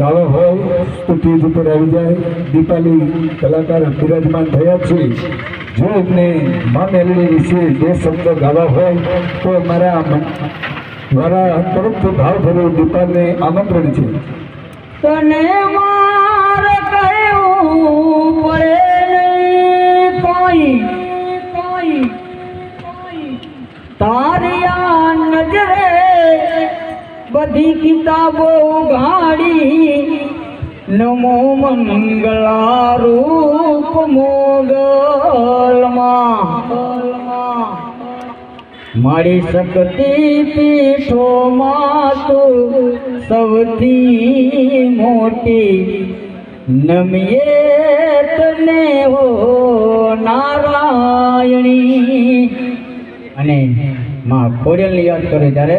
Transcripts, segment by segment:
ગાવા હોય તો સ્ટેજ ઉપર આવી જાય. દીપાલી કલાકાર બિરાજમાન થયા છે. જો એમને મા મેલડી વિશે બે શબ્દ ગાવા હોય તો મારા તરફથી ભાવભર્યું દીપાને આમંત્રણ છે. તને માર કયું પડે કોઈ તારી આ નજરે બધી કિતાબો ગાડી નમો મંગલા રૂપ મોગલમાં મારી શક્તિ પીઠોમાં તું સૌથી મોટી નમીએ તને હો નારાયણી. અને માં ખોડિયાલને યાદ કરે ત્યારે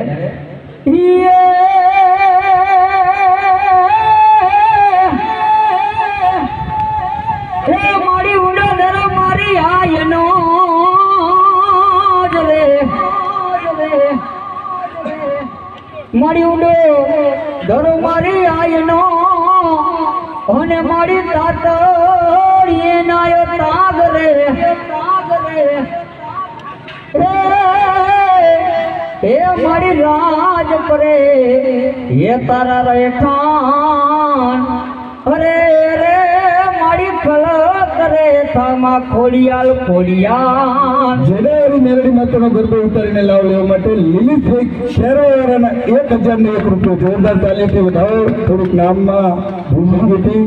મારી ઉડોદર મારી આયનો મારી ઉડો ધરો મારી આયનો અને મારી તાતડીએ નાયો તાગ રે એ મારી રાજ કરે એ તારા રહેઠાણ અરે રે મારી ફળ કરે થામા ખોડિયાલ જેને મેલડી માતાનો ગરબો ઉતારીને લાવ લેવા માટે લીલીભાઈ શેરોવાળાના 1001 રૂપિયા જોરદાર તાલીથી વધાવો. થોડુંક નામમાં ભૂલ હતી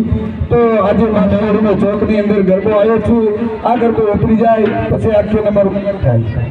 તો આજે માં મેલડીનો ચોકની અંદર ગરબો આવ્યો છું. આ ગરબો ઉતરી જાય પછી આખી નંબર થાય.